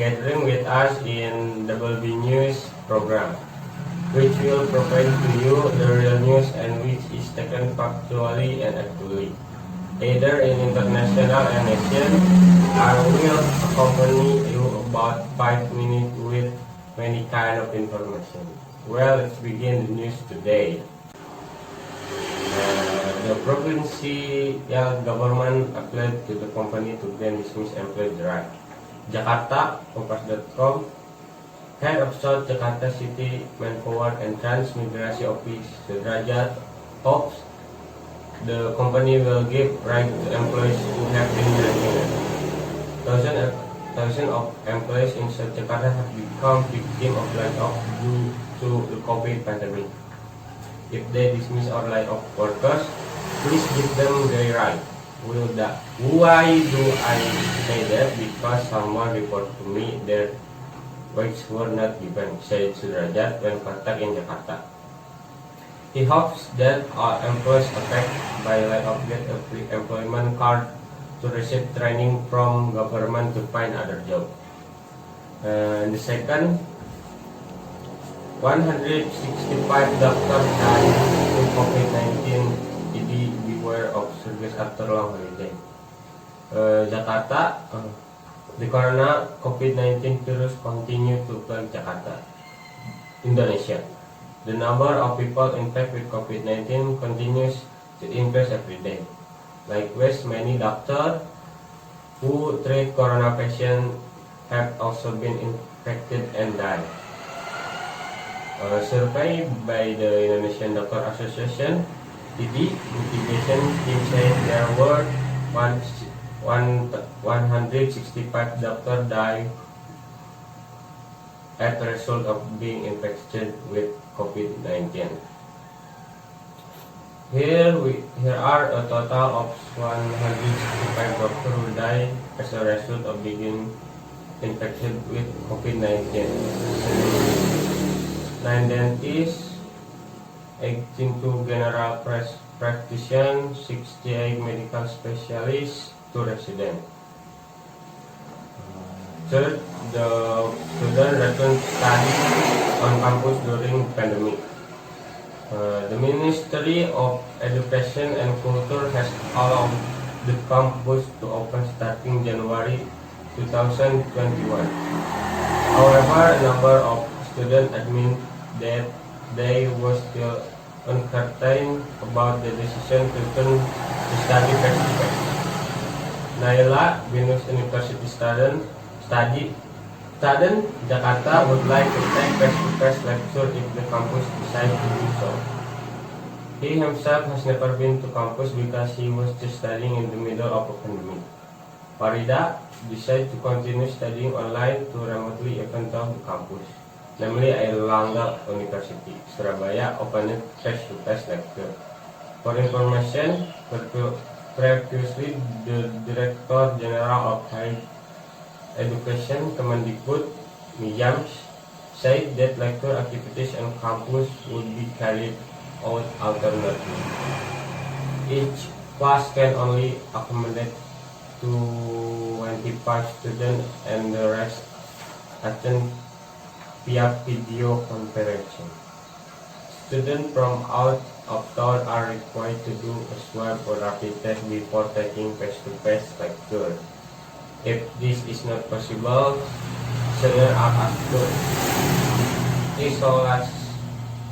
gathering with us in WB News program, which will provide to you the real news and which is taken factually and actually, either in international and nation. I will accompany you about 5 minutes with many kind of information. Well, let's begin the news today. The provincial government applied to the company to grant dismiss employee right. Jakarta, Kompas.com. Head of South Jakarta City Manpower and Transmigrasi Office Sudrajat hopes the company will give right to employees who have been terminated. Thousands of employees in South Jakarta have become victims of layoff due to the COVID pandemic. If they dismiss or lay off workers, please give them their right. Why do I say that? Because someone reported to me their wages were not given, said Sudrajat when contacted in Jakarta. He hopes that all employees affected by layoff get a free employment card to receive training from government to find other job. The second, 165 doctors died in COVID-19. Beware of surges after long holiday. Jakarta, the corona COVID-19 virus continue to plague Jakarta, Indonesia. The number of people infected with COVID-19 continues to increase every day. Likewise, many doctors who treat corona patients have also been infected and died. A survey by the Indonesian Doctor Association (IDI) mitigation team said there were 165 doctors died as a result of being infected with COVID-19. Here are a total of 165 doctors who died as a result of being infected with COVID-19. 9 dentists, 82 general practitioners, 68 medical specialists, 2 residents. Third, the students returned to study on campus during pandemic. The Ministry of Education and Culture has allowed the campus to open starting January 2021. However, a number of students admit that they were still uncertain about the decision to turn to study face-to-face. Naila, Venus University student Jakarta would like to take face-to-face lecture if the campus decides to do so. He himself has never been to campus because he was just studying in the middle of a pandemic. Farha decided to continue studying online to remotely even though the campus, namely Airlangga University, Surabaya, opened face-to-face lecture. For information, previously the Director General of Higher Education, Kemendikbud, Mijams, said that lecture activities on campus would be carried out alternately. Each class can only accommodate 25 students and the rest attend via video conferencing. Students from out of town are required to do a swab or rapid test before taking face-to-face lecture. If this is not possible, students are asked to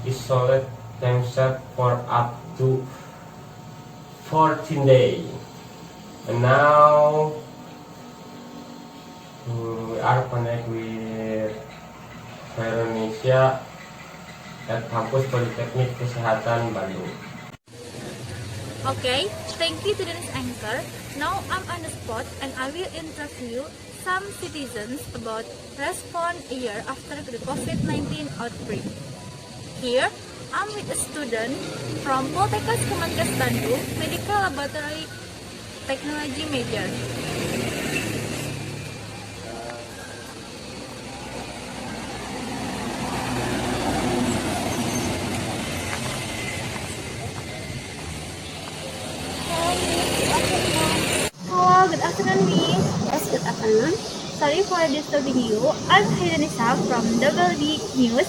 isolate themselves for up to 14 days. And now we are connected with Khoerunnisa at Kampus Politeknik Kesehatan Bandung. Okay, thank you to the news anchor. Now I'm on the spot and I will interview some citizens about response a year after the COVID-19 outbreak. Here, I'm with a student from Poltekkes Kemenkes Bandung, Medical Laboratory Technology major. Good afternoon, Miss. Yes, good afternoon. Sorry for disturbing you. I'm Khoerunnisa from WB News.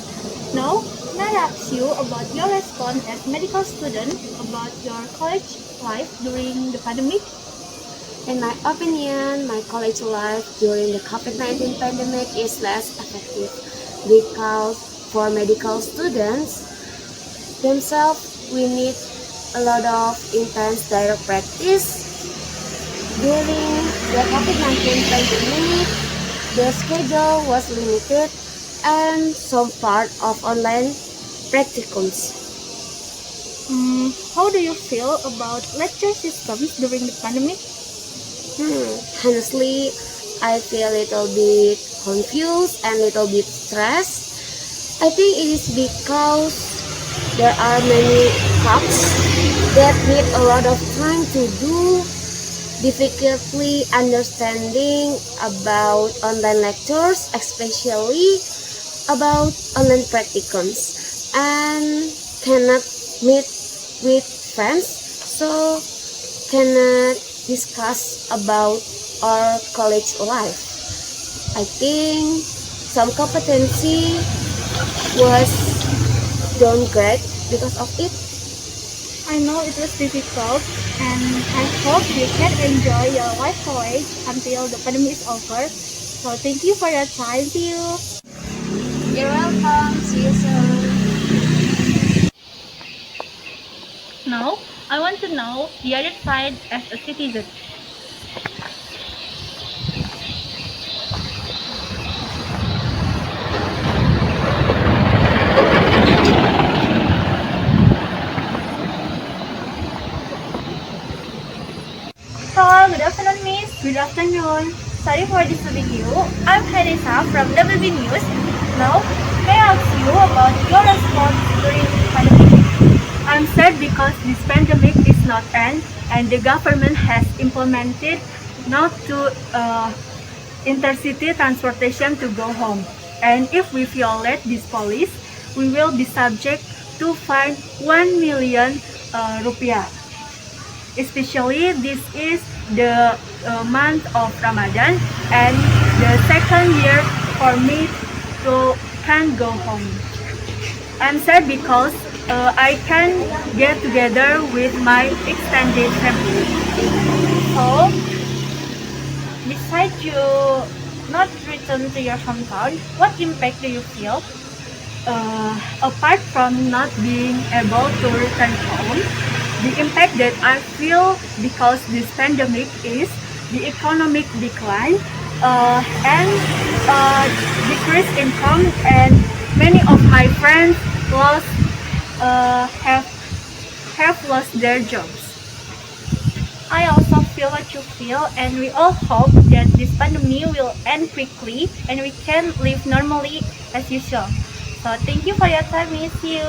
Now, may I ask you about your response as medical student about your college life during the pandemic? In my opinion, my college life during the COVID-19 pandemic is less effective because for medical students themselves, we need a lot of intense direct practice. During the COVID-19 pandemic, the schedule was limited and some part of online practicums. How do you feel about lecture systems during the pandemic? Honestly, I feel a little bit confused and a little bit stressed. I think it is because there are many tasks that need a lot of time to do, difficultly understanding about online lectures, especially about online practicums, and cannot meet with friends, so cannot discuss about our college life. I think some competency was downgraded because of it. I know it was difficult, and I hope you can enjoy your life college until the pandemic is over. So thank you for your time. See you. You're welcome. See you soon. Now, I want to know the other side as a citizen. Hello, good afternoon, Miss. Good afternoon. Sorry for disturbing you. I'm Harisa from WB News. Now, may I ask you about your response during the pandemic? I'm sad because this pandemic is not end, and the government has implemented not to intercity transportation to go home. And if we violate this policy, we will be subject to fine 1 million rupiah. Especially this is the month of Ramadan and the second year for me to can go home. I'm sad because I can get together with my extended family. So, besides you not return to your hometown, what impact do you feel? Apart from not being able to return home, the impact that I feel because this pandemic is the economic decline and decreased income, and many of my friends lost have lost their jobs. I also feel what you feel, and we all hope that this pandemic will end quickly and we can live normally as usual. So thank you for your time, miss you.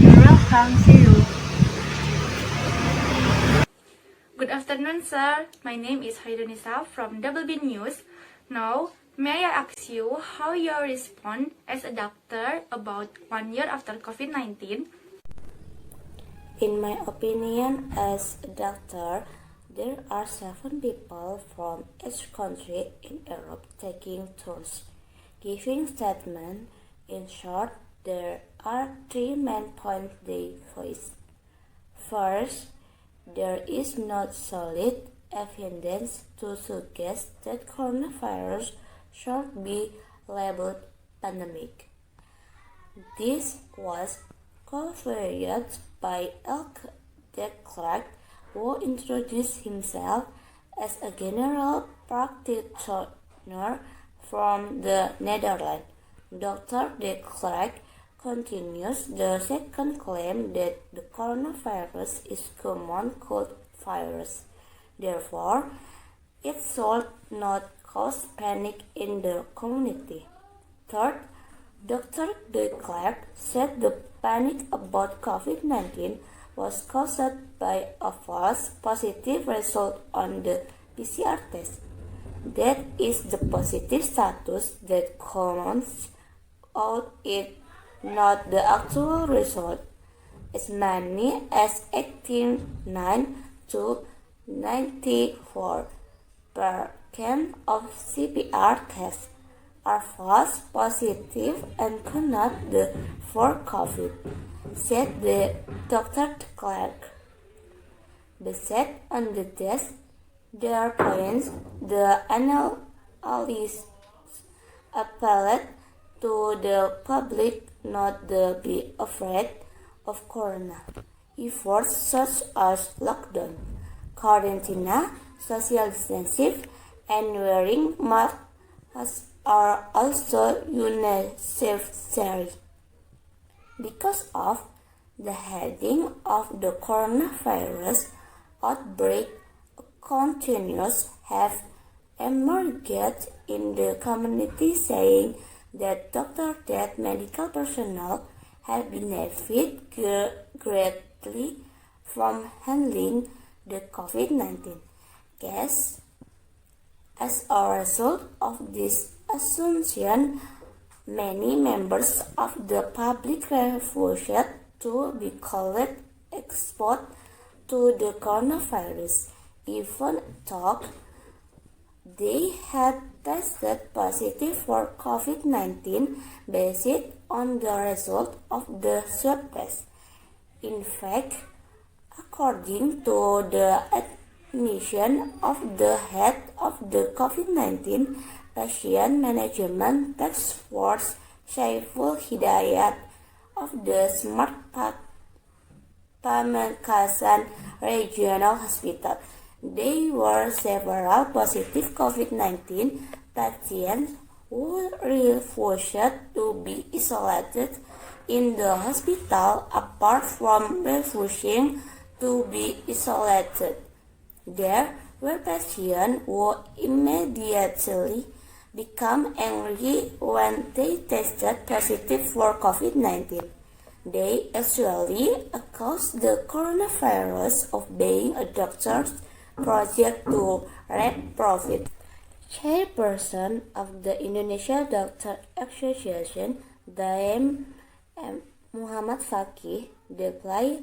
You're welcome, see you. Good afternoon, sir. My name is Khoerunnisa from WB News. Now, may I ask you how you respond as a doctor about 1 year after COVID-19? In my opinion, as a doctor, there are 7 people from each country in Europe taking turns giving statements. In short, there are 3 main points they voice. First, there is not solid evidence to suggest that coronavirus should be labeled pandemic. This was confirmed by Al-Ghifari, who introduced himself as a general practitioner from the Netherlands. Dr. De Klerk continues the second claim that the coronavirus is common cold virus. Therefore, it should not cause panic in the community. Third, Dr. De Klerk said the panic about COVID-19 was caused by a false positive result on the PCR test. That is the positive status that comes out it, not the actual result. As many as 89 to 94% can of CPR tests are false positive and cannot for COVID, said the Dr. Clark. Based on the test, their points, the analysts appealed to the public not to be afraid of corona. Efforts such as lockdown, quarantine, social distancing, and wearing masks are also necessary. Because of the heading of the coronavirus outbreak, continuous have emerged in the community saying that doctors and medical personnel have benefited greatly from handling the COVID-19 case. As a result of this assumption, many members of the public refused to be called exposed to the coronavirus, even though they had tested positive for COVID-19 based on the result of the swab test. In fact, according to the admission of the head of the COVID-19 Patient Management Task Force, Hidayatulloh, of the Smart Pamekasan Regional Hospital, there were several positive COVID-19 patients who refused to be isolated in the hospital. Apart from refusing to be isolated, there were patients who immediately became angry when they tested positive for COVID-19. They actually accused the coronavirus of being a doctor's project to reap profit. Chairperson of the Indonesia Doctor Association, Dame Muhammad Fakih, deeply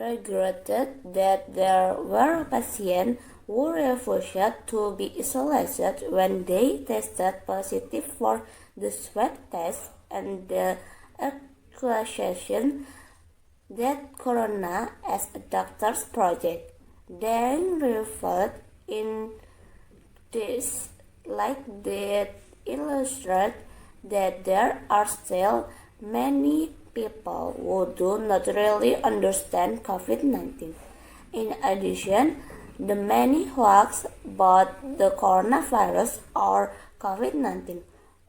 regretted that there were patients who refused to be isolated when they tested positive for the swab test, and the accusation that corona as a doctor's project. Then referred in this like that illustrate that there are still many people who do not really understand COVID-19. In addition, the many hoax about the coronavirus or COVID-19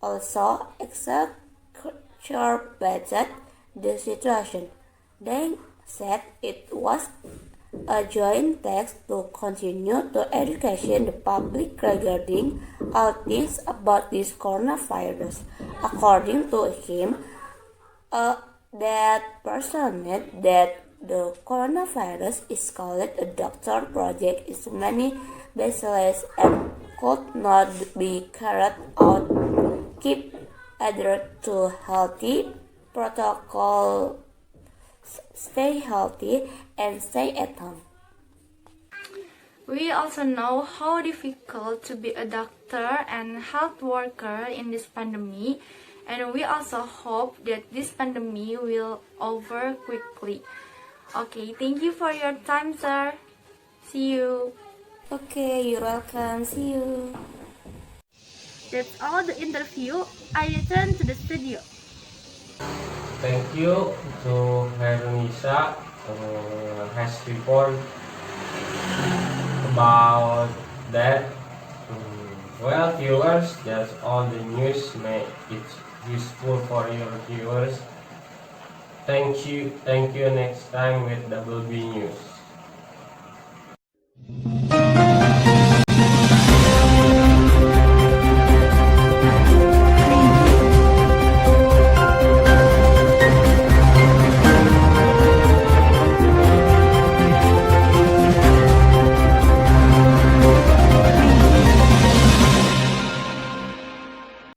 also exacerbated the situation. They said it was a joint task to continue to educate the public regarding all things about this coronavirus. According to him, that person that the coronavirus is called a doctor project is many baseless and could not be carried out. Keep adhered to healthy protocol, stay healthy, and stay at home. We also know how difficult to be a doctor and health worker in this pandemic, and we also hope that this pandemic will over quickly. Okay, thank you for your time, sir. See you. Okay, you're welcome. See you. That's all the interview. I return to the studio. Thank you to Khoerunnisa has report about that. Well, viewers, that's all the news. May it's useful for your viewers. Thank you next time with Double B News.